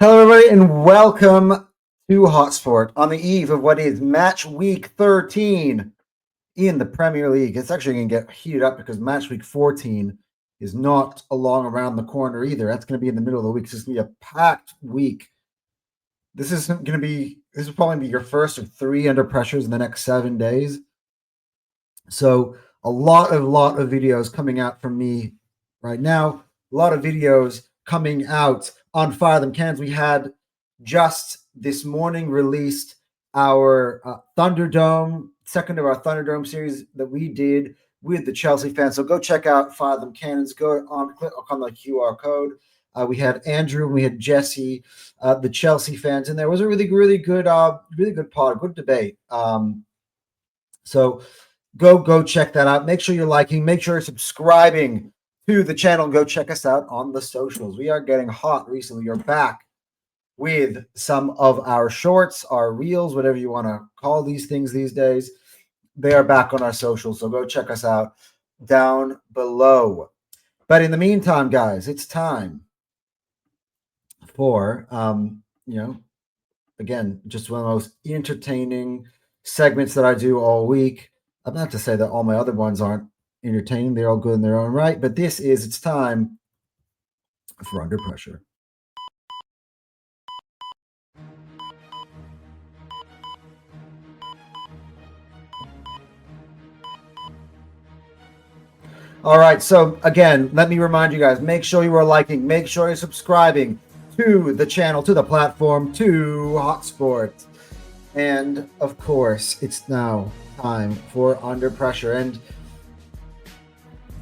Hello, everybody, and welcome to Hotsport on the eve of what is match week 13 in the Premier League. It's actually going to get heated up because match week 14 is not along around the corner either. That's going to be in the middle of the week. So it's going to be a packed week. This will probably be your first of 3 under pressures in the next 7 days. So a lot of videos coming out from me right now. A lot of videos coming out on Fire Them Cans. We had just this morning released our Thunderdome, second of our Thunderdome series that we did with the Chelsea fans. So go check out Fire Them Cannons. Go on, click on the QR code. We had Andrew and we had Jesse, the Chelsea fans, and there was a really good pod, good debate. So go check that out. Make sure you're liking, make sure you're subscribing to the channel. Go check us out on the socials. We are getting hot recently. We're back with some of our shorts, our reels, whatever you want to call these things these days. They are back on our socials, so go check us out down below. But in the meantime, guys, it's time for again, just one of the most entertaining segments that I do all week. I'm not to say that all my other ones aren't entertaining. They're all good in their own right. But it's time for Under Pressure. All right. So again, let me remind you guys, make sure you are liking, make sure you're subscribing to the channel, to the platform, to Hotsport. And of course, it's now time for Under Pressure. And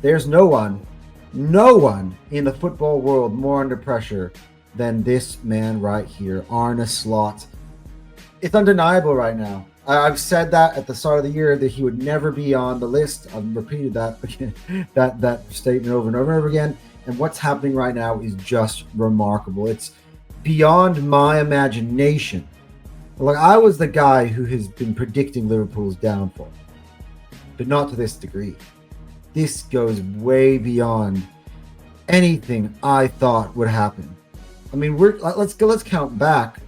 there's no one in the football world more under pressure than this man right here, Arne Slot. It's undeniable right now. I've said that at the start of the year that he would never be on the list. I've repeated that again, that statement over and over and over again. And what's happening right now is just remarkable. It's beyond my imagination. Like, I was the guy who has been predicting Liverpool's downfall, but not to this degree. This goes way beyond anything I thought would happen. I mean, let's count back.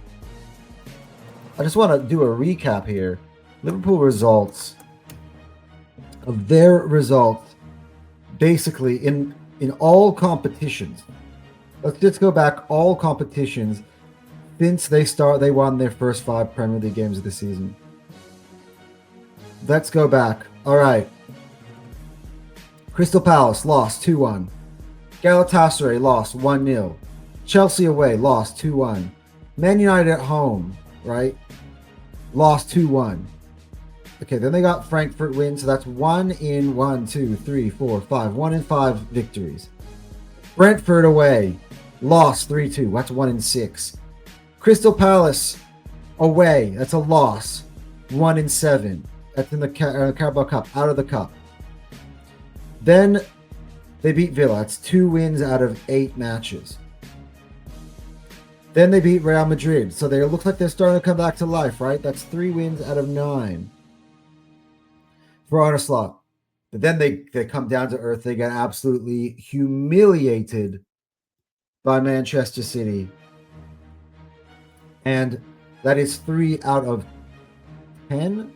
I just want to do a recap here. Liverpool results of their results basically in all competitions. Let's just go back all competitions since they won their first 5 Premier League games of the season. Let's go back. All right. Crystal Palace lost 2-1. Galatasaray lost 1-0. Chelsea away lost 2-1. Man United at home, right? Lost 2-1. Okay, then they got Frankfurt win, so that's 1 in 1, 2, 3, 4, 5. 1 in 5 victories. Brentford away lost 3-2. That's 1 in 6. Crystal Palace away, that's a loss. 1 in 7. That's in the Carabao Cup, out of the cup. Then they beat Villa. That's 2 wins out of 8 matches. Then they beat Real Madrid. So they look like they're starting to come back to life, right? That's 3 wins out of 9 for Arne Slot. But then they come down to earth. They get absolutely humiliated by Manchester City. And that is 3 out of 10?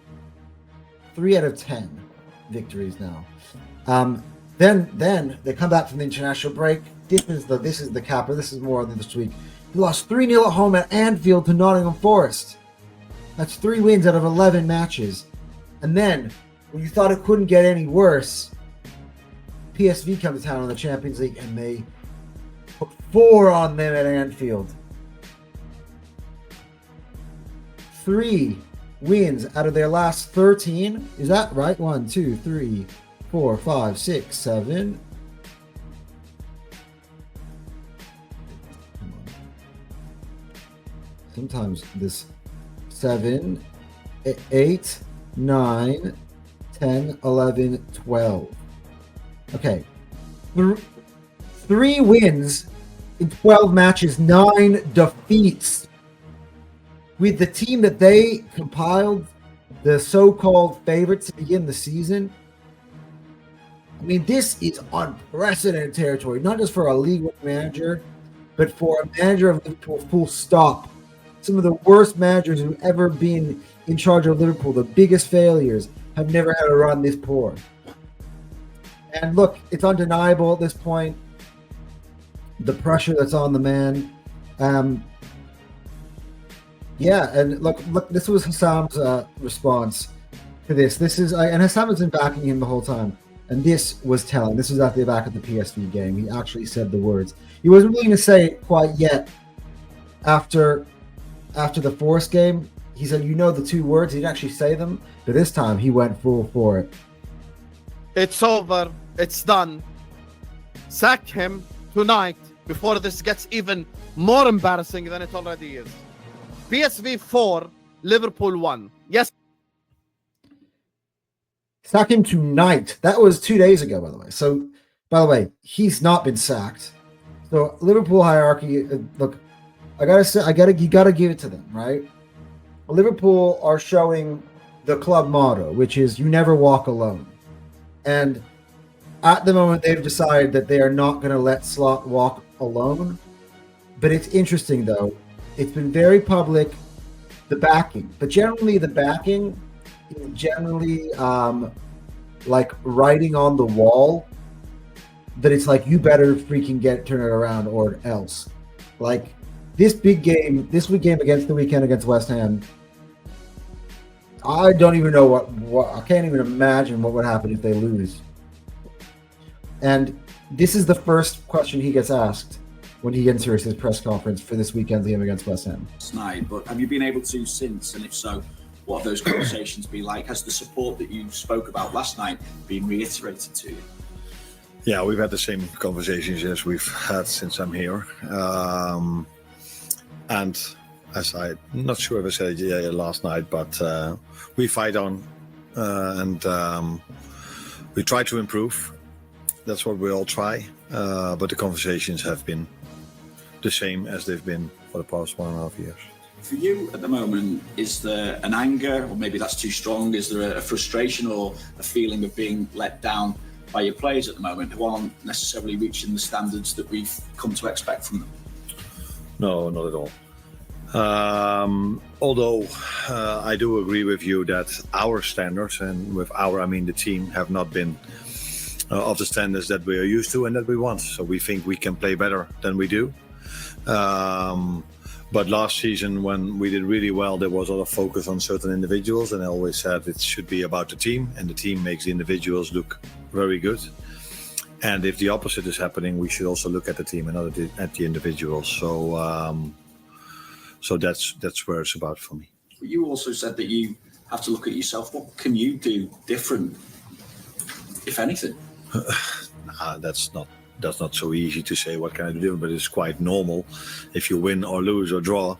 3 out of 10 victories now. Then they come back from the international break. This is the capper. This is more than this week. He lost 3-0 at home at Anfield to Nottingham Forest. That's 3 wins out of 11 matches. And then, when you thought it couldn't get any worse, PSV come to town in the Champions League and they put 4 on them at Anfield. 3 wins out of their last 13. Is that right? 1, 2, 3, 4, 5, 6, 7. Sometimes this 7, 8, 9, 10, 11, 12. Okay. 3 wins in 12 matches, 9 defeats. With the team that they compiled, the so-called favorites to begin the season. I mean, this is unprecedented territory, not just for a league manager, but for a manager of Liverpool, full stop. Some of the worst managers who've ever been in charge of Liverpool, the biggest failures, have never had a run this poor. And look, it's undeniable at this point, the pressure that's on the man. Yeah, and look, this was Hassam's response to this. And Hassam has been backing him the whole time. And this was telling. This was after the back of the PSV game. He actually said the words. He wasn't willing to say it quite yet after the Forest game. He said, you know the two words. He didn't actually say them. But this time, he went full for it. It's over. It's done. Sack him tonight before this gets even more embarrassing than it already is. PSV 4, Liverpool 1. Yes. Sack him tonight. That was 2 days ago, by the way. So, by the way, he's not been sacked. So, Liverpool hierarchy. Look, you gotta give it to them, right? Liverpool are showing the club motto, which is "You never walk alone." And at the moment, they've decided that they are not going to let Slot walk alone. But it's interesting, though. It's been very public, the backing. But generally, the backing is generally like writing on the wall that it's like, you better freaking turn it around or else. Like, this week game against the weekend against West Ham, I don't even know what I can't even imagine what would happen if they lose. And this is the first question he gets asked when he enters his press conference for this weekend's game against West Ham. Night, but have you been able to since, and if so, what have those conversations been like? Has the support that you spoke about last night been reiterated to you? Yeah, we've had the same conversations as we've had since I'm here. And as I'm not sure if I said it last night, but we fight on and we try to improve. That's what we all try. But the conversations have been the same as they've been for the past 1.5 years. For you at the moment, is there an anger, or maybe that's too strong? Is there a frustration or a feeling of being let down by your players at the moment who aren't necessarily reaching the standards that we've come to expect from them? No, not at all. Although I do agree with you that our standards, and with our, I mean the team, have not been of the standards that we are used to and that we want. So we think we can play better than we do. But last season, when we did really well, there was a lot of focus on certain individuals, and I always said it should be about the team, and the team makes the individuals look very good. And if the opposite is happening, we should also look at the team and not at the individuals. So that's where it's about for me. You also said that you have to look at yourself. What can you do different, if anything? That's not so easy to say what can I do, but it's quite normal if you win or lose or draw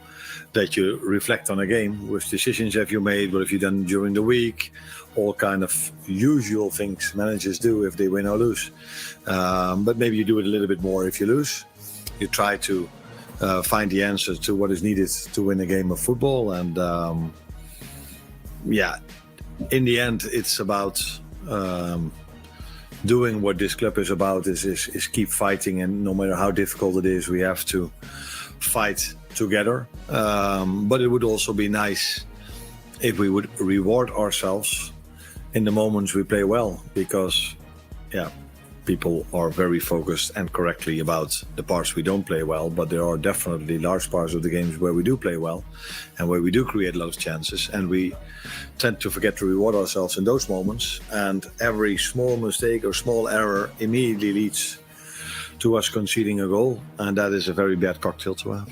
that you reflect on a game. Which decisions have you made? What have you done during the week? All kind of usual things managers do if they win or lose. But maybe you do it a little bit more if you lose. You try to find the answer to what is needed to win a game of football. And in the end, it's about doing what this club is about, is keep fighting, and no matter how difficult it is, we have to fight together. But it would also be nice if we would reward ourselves in the moments we play well, because people are very focused and correctly about the parts we don't play well, but there are definitely large parts of the games where we do play well and where we do create a lot of chances, and we tend to forget to reward ourselves in those moments, and every small mistake or small error immediately leads to us conceding a goal, and that is a very bad cocktail to have.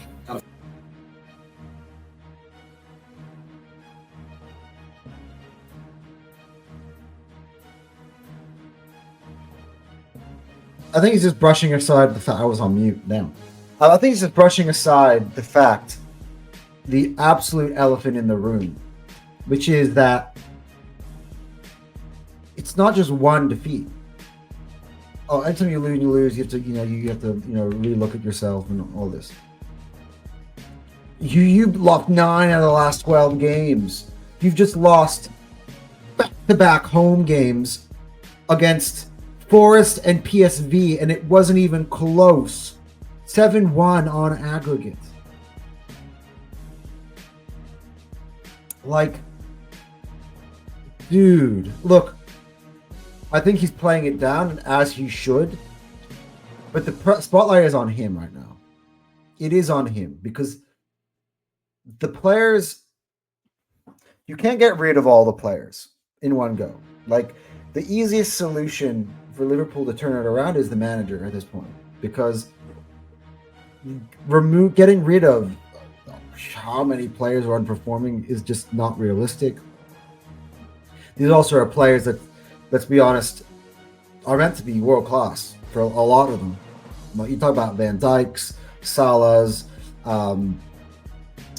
I think he's just brushing aside the fact I was on mute now. I think he's just brushing aside the fact, the absolute elephant in the room, which is that it's not just one defeat. Oh, anytime you lose, you have to relook at yourself and all this. You lost 9 out of the last 12 games. You've just lost back-to-back home games against Forest and PSV, and it wasn't even close. 7-1 on aggregate. Like, dude, look, I think he's playing it down, as he should. But the spotlight is on him right now. It is on him because the players, you can't get rid of all the players in one go. Like, the easiest solution for Liverpool to turn it around is the manager at this point, because getting rid of how many players are underperforming is just not realistic. These also are players that, let's be honest, are meant to be world class for a lot of them. You talk about Van Dijk's, Salah's. A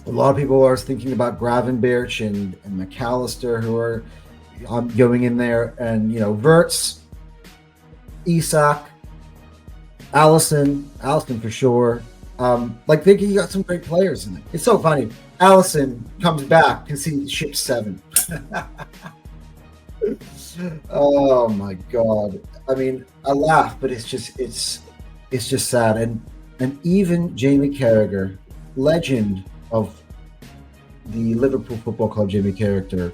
lot of people are thinking about Gravenberch and McAllister, who are going in there, and Wirtz, Isak, Alisson for sure. Like, think you got some great players in it. It's so funny. Alisson comes back, can see ship 7. Oh my god! I mean, I laugh, but it's just sad. And even Jamie Carragher, legend of the Liverpool Football Club, Jamie Carragher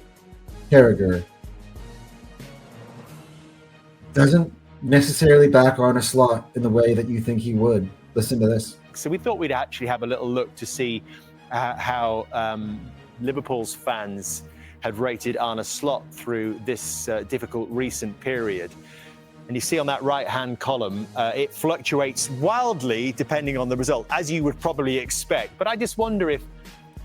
doesn't necessarily back Arne Slot in the way that you think he would. Listen to this. So we thought we'd actually have a little look to see how Liverpool's fans had rated Arne Slot through this difficult recent period. And you see on that right-hand column, it fluctuates wildly depending on the result, as you would probably expect. But I just wonder if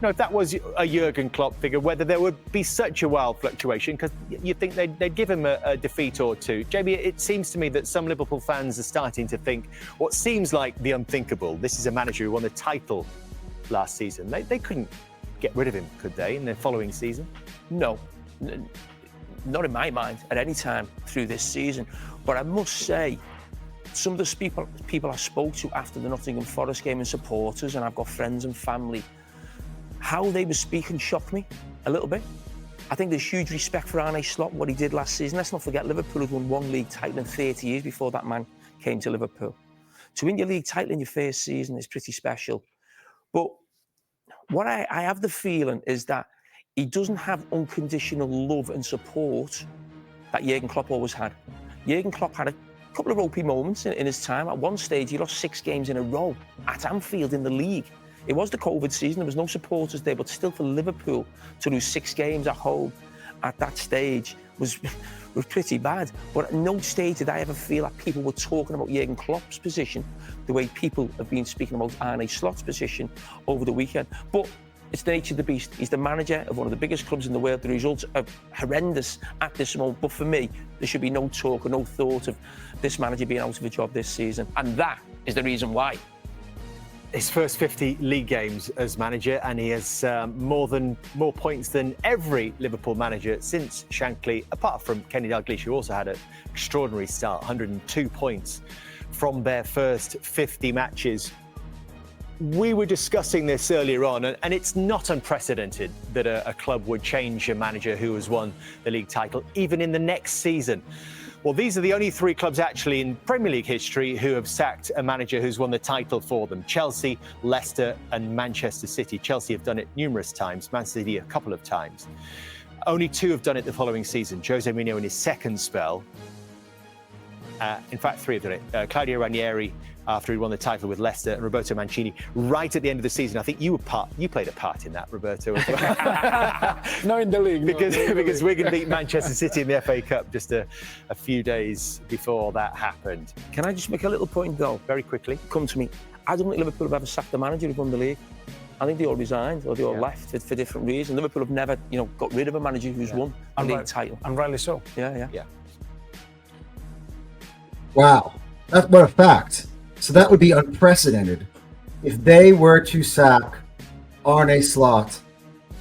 that was a Jurgen Klopp figure, whether there would be such a wild fluctuation, because you think they'd give him a defeat or two. Jamie, it seems to me that some Liverpool fans are starting to think what seems like the unthinkable. This is a manager who won the title last season. They couldn't get rid of him, could they, in the following season? No, not in my mind at any time through this season. But I must say, some of the people I spoke to after the Nottingham Forest game, and supporters, and I've got friends and family, how they were speaking shocked me a little bit. I think there's huge respect for Arne Slot, what he did last season. Let's not forget, Liverpool had won one league title in 30 years before that man came to Liverpool. To win your league title in your first season is pretty special. But what I have the feeling is that he doesn't have unconditional love and support that Jurgen Klopp always had. Jurgen Klopp had a couple of ropey moments in his time. At one stage, he lost 6 games in a row at Anfield in the league. It was the COVID season, there was no supporters there, but still for Liverpool to lose 6 games at home at that stage was pretty bad. But at no stage did I ever feel that people were talking about Jurgen Klopp's position the way people have been speaking about Arne Slot's position over the weekend. But it's the nature of the beast. He's the manager of one of the biggest clubs in the world. The results are horrendous at this moment. But for me, there should be no talk or no thought of this manager being out of a job this season. And that is the reason why. His first 50 league games as manager, and he has more points than every Liverpool manager since Shankly, apart from Kenny Dalglish, who also had an extraordinary start, 102 points from their first 50 matches. We were discussing this earlier on, and it's not unprecedented that a club would change a manager who has won the league title, even in the next season. Well, these are the only 3 clubs actually in Premier League history who have sacked a manager who's won the title for them. Chelsea, Leicester and Manchester City. Chelsea have done it numerous times, Man City a couple of times. Only 2 have done it the following season. Jose Mourinho in his second spell. In fact, 3 have done it. Claudio Ranieri after he won the title with Leicester, and Roberto Mancini right at the end of the season. I think you played a part in that, Roberto, as well. No, in the league. Because Wigan beat Manchester City in the FA Cup just a few days before that happened. Can I just make a little point, though? Very quickly. Come to me. I don't think Liverpool have ever sacked the manager who won the league. I think they all resigned or they all left for different reasons. Liverpool have never, got rid of a manager who's won a league title. And rightly so. Yeah. Wow, that's what a fact. So that would be unprecedented if they were to sack Arne Slot.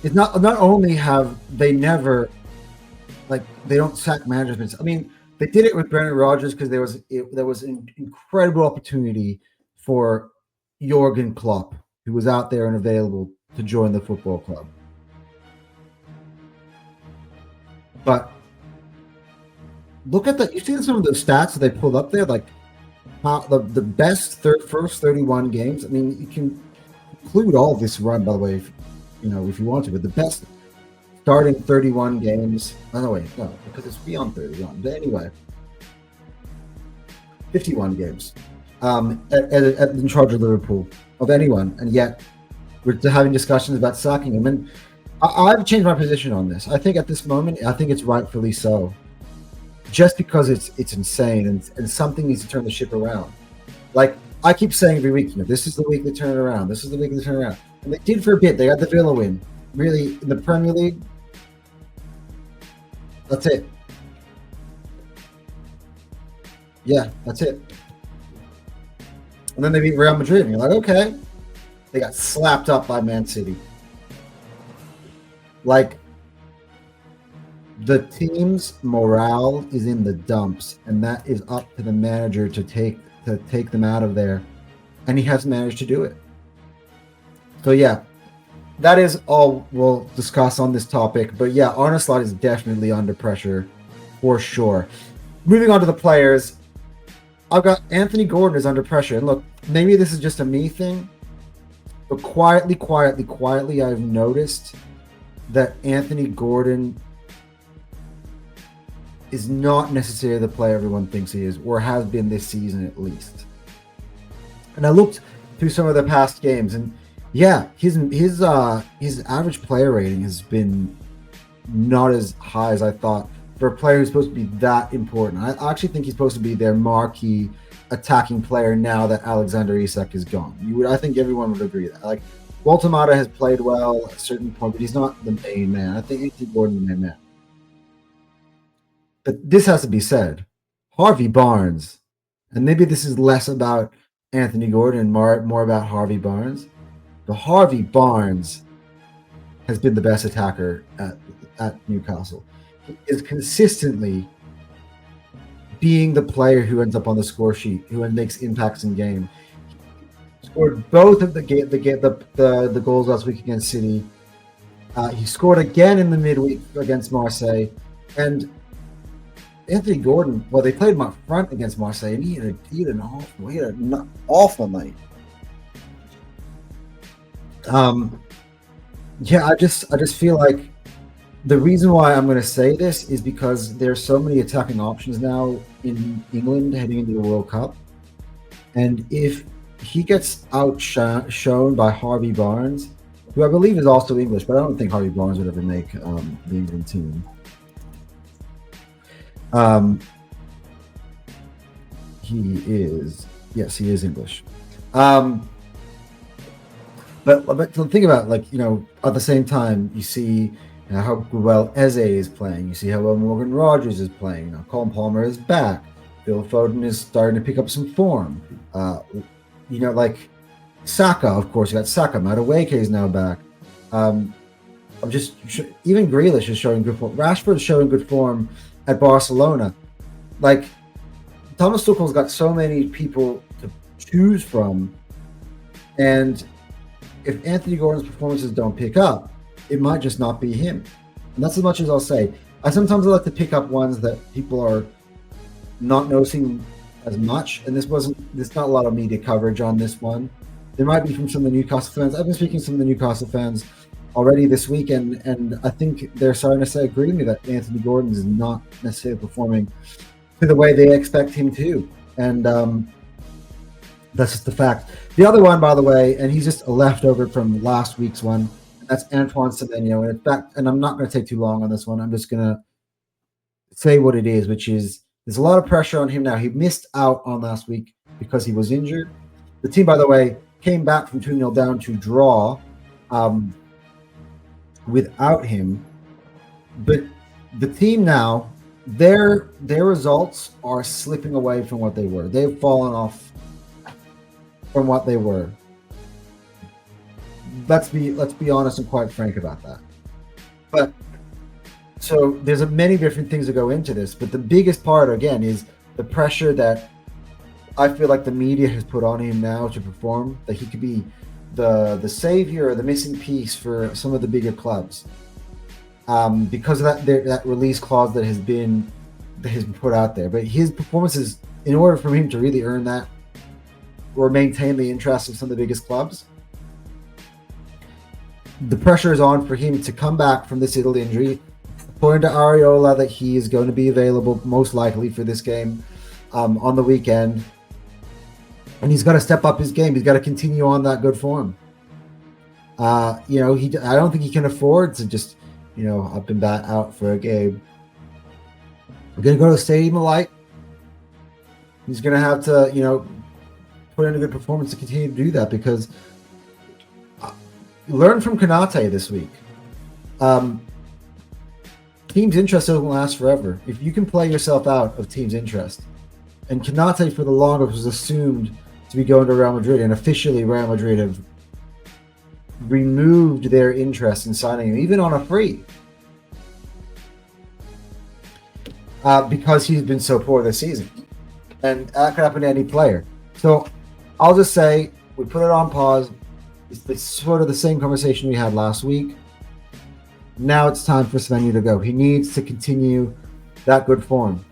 It's not only have they never, they don't sack managers. I mean, they did it with Brendan Rodgers because there was an incredible opportunity for Jurgen Klopp, who was out there and available to join the football club. But look at that. You see some of those stats that they pulled up there? Like, the best first 31 games. I mean, you can include all this run, by the way, if you want to, but the best starting 31 games. Oh, no, wait, no, because it's beyond 31. But anyway, 51 games in charge of Liverpool of anyone, and yet we're having discussions about sacking him. And I've changed my position on this. I think at this moment, I think it's rightfully so. Just because it's insane and something needs to turn the ship around. Like I keep saying every week, this is the week they turn it around. This is the week they turn it around. And they did for a bit. They got the Villa win. Really, in the Premier League, that's it. Yeah, that's it. And then they beat Real Madrid, and you're like, okay. They got slapped up by Man City. Like, the team's morale is in the dumps, and that is up to the manager to take them out of there, and he has managed to do it. So yeah, that is all we'll discuss on this topic. But yeah, Arne Slot is definitely under pressure for sure. Moving on to the players, I've got Anthony Gordon is under pressure, and look, maybe this is just a me thing, but quietly, I've noticed that Anthony Gordon is not necessarily the player everyone thinks he is, or has been this season at least. And I looked through some of the past games, and yeah, his average player rating has been not as high as I thought for a player who's supposed to be that important. I actually think he's supposed to be their marquee attacking player now that Alexander Isak is gone. I think everyone would agree that. Like, Walter Mata has played well at a certain point, but he's not the main man. I think Anthony Gordon is the main man. But this has to be said. Harvey Barnes, and maybe this is less about Anthony Gordon and more about Harvey Barnes. But Harvey Barnes has been the best attacker at Newcastle. He is consistently being the player who ends up on the score sheet, who makes impacts in game. He scored both of the goals last week against City. He scored again in the midweek against Marseille, and Anthony Gordon, well, they played him up front against Marseille, and he had an awful night. Yeah, I just feel like the reason why I'm going to say this is because there's so many attacking options now in England heading into the World Cup, and if he gets outshone by Harvey Barnes, who I believe is also English, but I don't think Harvey Barnes would ever make the England team. He is English. But think about, like, at the same time, you see how well Eze is playing. You see how well Morgan Rogers is playing. Colin Palmer is back. Phil Foden is starting to pick up some form. Like Saka, of course. You got Saka. Madueke is now back. Even Grealish is showing good form. Rashford is showing good form at Barcelona. Like, Thomas Tuchel's got so many people to choose from, and if Anthony Gordon's performances don't pick up, it might just not be him. And that's as much as I'll say. I sometimes like to pick up ones that people are not noticing as much, and there's not a lot of media coverage on this one. There might be from some of the Newcastle fans. I've been speaking to some of the Newcastle fans already this week, and I think they're starting to agree with me that Anthony Gordon is not necessarily performing to the way they expect him to, and that's just the fact. The other one, by the way, and he's just a leftover from last week's one, that's Antoine Semenyo. And in fact, and I'm not going to take too long on this one. I'm just going to say what it is, which is there's a lot of pressure on him now. He missed out on last week because he was injured. The team, by the way, came back from 2-0 down to draw without him. But the team now, their results are slipping away from what they were. They've fallen off from what they were. Let's be honest and quite frank about that. But so there's many different things that go into this, but the biggest part, again, is the pressure that I feel like the media has put on him now to perform, that he could be the savior or the missing piece for some of the bigger clubs, because of that release clause that has been put out there. But his performances in order for him to really earn that or maintain the interest of some of the biggest clubs, the pressure is on for him to come back from this Italy injury. According to Areola, that he is going to be available most likely for this game on the weekend. And he's got to step up his game. He's got to continue on that good form. I don't think he can afford to just, up and back out for a game. We're going to go to the Stadium of Light. He's going to have to, put in a good performance to continue to do that, because learn from Konate this week. Team's interest doesn't last forever. If you can play yourself out of team's interest, and Konate for the longest was assumed to be going to Real Madrid, and officially Real Madrid have removed their interest in signing him, even on a free, because he's been so poor this season. And that could happen to any player. So I'll just say we put it on pause. It's sort of the same conversation we had last week. Now it's time for Svenja to go. He needs to continue that good form.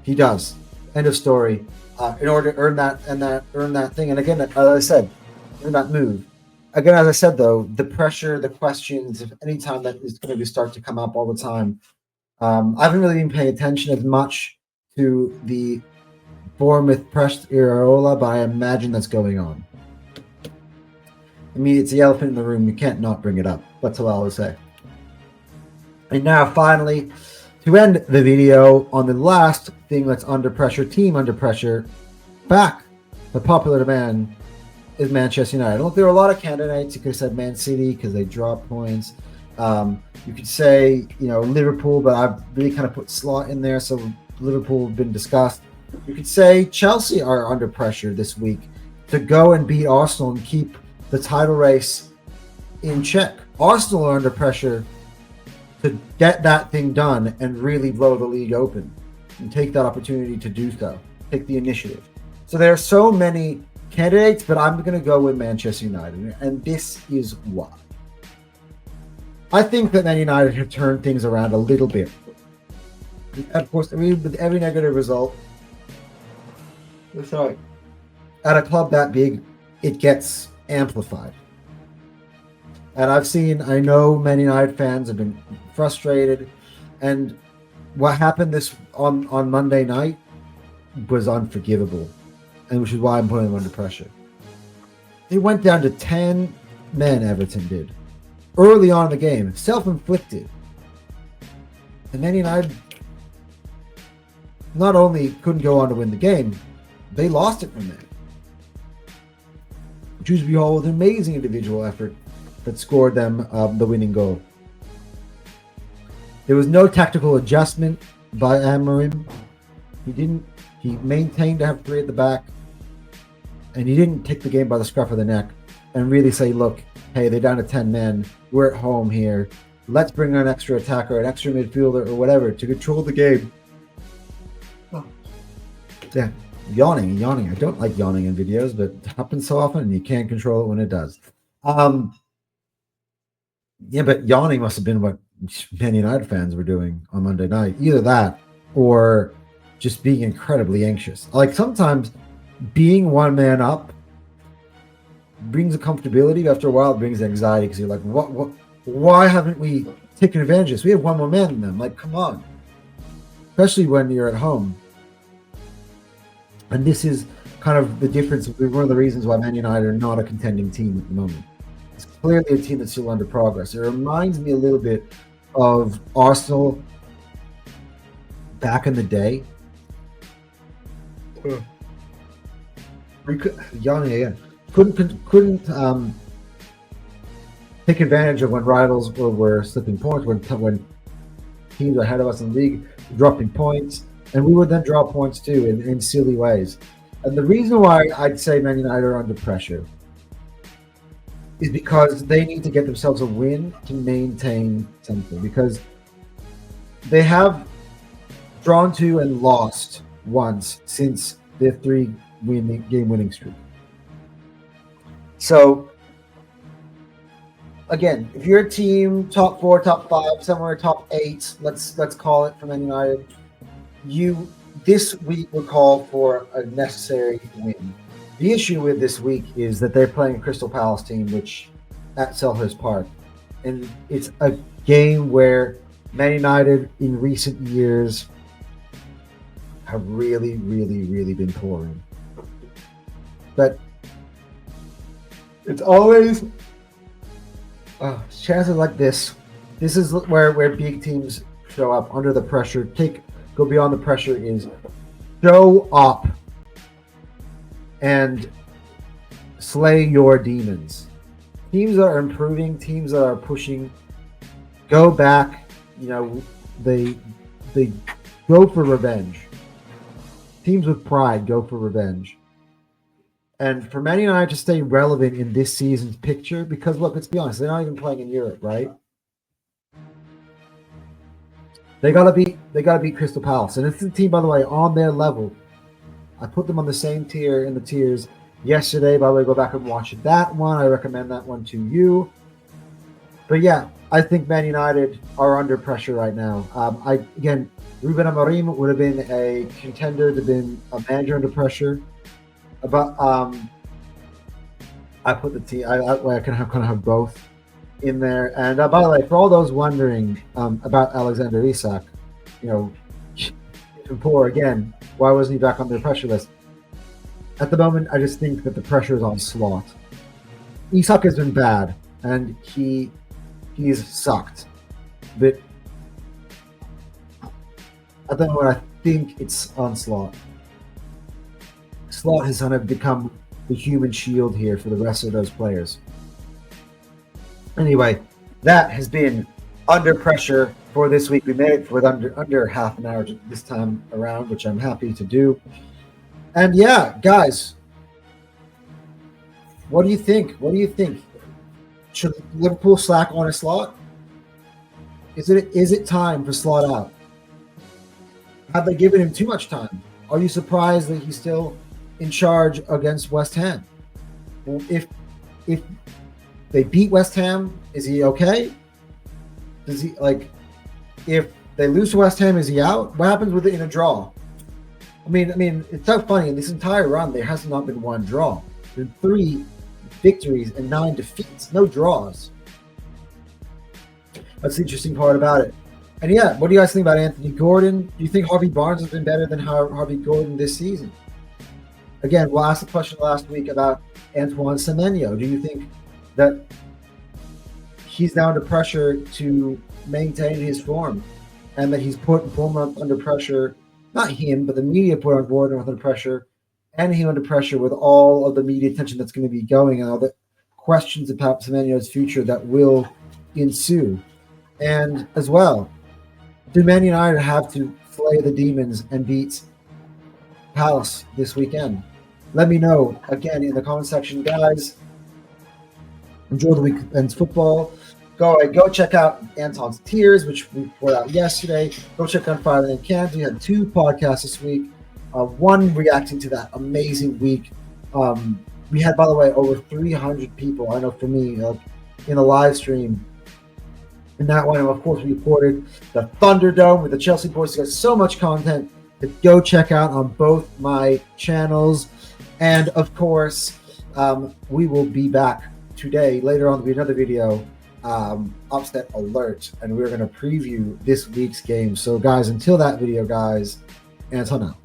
He does. End of story. In order to earn that thing. And again, as I said, earn that move. Again, as I said, though, the pressure, the questions, if any time that is going to start to come up all the time, I haven't really been paying attention as much to the Bournemouth pressed Iraola, but I imagine that's going on. I mean, it's the elephant in the room. You can't not bring it up. That's what I always say. And now, finally, to end the video on the last thing that's under pressure, team under pressure, back by popular demand, is Manchester United. Look, there are a lot of candidates. You could have said Man City because they drop points. You could say, Liverpool, but I've really kind of put Slot in there, so Liverpool have been discussed. You could say Chelsea are under pressure this week to go and beat Arsenal and keep the title race in check. Arsenal are under pressure to get that thing done and really blow the league open and take that opportunity to do so, take the initiative. So there are so many candidates, but I'm going to go with Manchester United, and this is why. I think that Man United have turned things around a little bit. Of course, with every negative result, at a club that big, it gets amplified. And I know Man United fans have been frustrated, and what happened on Monday night was unforgivable, and which is why I'm putting them under pressure. They went down to 10 men, Everton did, early on in the game, self-inflicted. And Man United not only couldn't go on to win the game, they lost it from there. Dewsbury Hall with an amazing individual effort that scored them the winning goal. There was no tactical adjustment by Amorim. He maintained to have three at the back, and he didn't take the game by the scruff of the neck and really say, look, hey, they're down to 10 men. We're at home here. Let's bring an extra attacker, an extra midfielder, or whatever to control the game. Oh. Yeah, yawning. I don't like yawning in videos, but it happens so often and you can't control it when it does. Yeah, but yawning must have been what Man United fans were doing on Monday night. Either that or just being incredibly anxious. Like sometimes being one man up brings a comfortability. After a while, it brings anxiety because you're like, what? Why haven't we taken advantage of this? We have one more man than them. Like, come on. Especially when you're at home. And this is kind of the difference. One of the reasons why Man United are not a contending team at the moment. It's clearly a team that's still under progress. It reminds me a little bit of Arsenal back in the day. Yawning again. Couldn't take advantage of when rivals were slipping points, when teams ahead of us in the league dropping points, and we would then drop points too in silly ways. And the reason why I'd say Man United are under pressure is because they need to get themselves a win to maintain something, because they have drawn to and lost once since their game winning streak. So again, if you're a team top 4, top 5, somewhere top 8, let's call it for Man United, you this week will call for a necessary win. The issue with this week is that they're playing a Crystal Palace team, which at Selhurst Park, and it's a game where Man United in recent years have really, really, really been pouring. But it's always chances like this. This is where big teams show up under the pressure. Go beyond the pressure is show up and slay your demons. Teams that are improving, teams that are pushing, go back. You know, they go for revenge. Teams with pride go for revenge. And for Man United to stay relevant in this season's picture, because look, let's be honest, they're not even playing in Europe, right? They gotta beat Crystal Palace, and it's a team, by the way, on their level. I put them on the same tier in the tiers yesterday. By the way, go back and watch that one. I recommend that one to you. But yeah, I think Man United are under pressure right now. Ruben Amorim would have been a contender to been a manager under pressure. But I put the team. I can kind of have both in there. And by the way, for all those wondering about Alexander Isak, you know, poor again. Why wasn't he back on the pressure list? At the moment, I just think that the pressure is on Slot. Isak has been bad, and he's sucked. But at the moment, I think it's on Slot. Slot has kind of become the human shield here for the rest of those players. Anyway, that has been Under Pressure for this week. We made it with under half an hour this time around, which I'm happy to do. And yeah, guys, what do you think? What do you think? Should Liverpool slack on a Slot? Is it time for Slot out? Have they given him too much time? Are you surprised that he's still in charge against West Ham? Well, if they beat West Ham, is he okay? Does he if they lose to West Ham, is he out? What happens with it in a draw? I mean, it's so funny. In this entire run, there has not been one draw. There have been 3 victories and 9 defeats, no draws. That's the interesting part about it. And yeah, what do you guys think about Anthony Gordon? Do you think Harvey Barnes has been better than Harvey Gordon this season? Again, we'll ask the question last week about Antoine Semenyo. Do you think that he's now under pressure to maintain his form, and that he's put form under pressure? Not him, but the media put on Gordon under pressure, and him under pressure with all of the media attention that's going to be going and all the questions about Semenyo's future that will ensue. And as well, do Man United have to slay the demons and beat Palace this weekend? Let me know again in the comment section, guys. Enjoy the weekend's football. Go check out Anton's Tiers, which we put out yesterday. Go check out Fire and Cans. We had 2 podcasts this week. One reacting to that amazing week. We had, by the way, over 300 people. I know for me, in a live stream. In that one, and of course, we reported the Thunderdome with the Chelsea boys. Got so much content to go check out on both my channels. And of course, we will be back today. Later on, there'll be another video, Upset Alert, and we're going to preview this week's game. So, guys, until that video, guys, Anton out.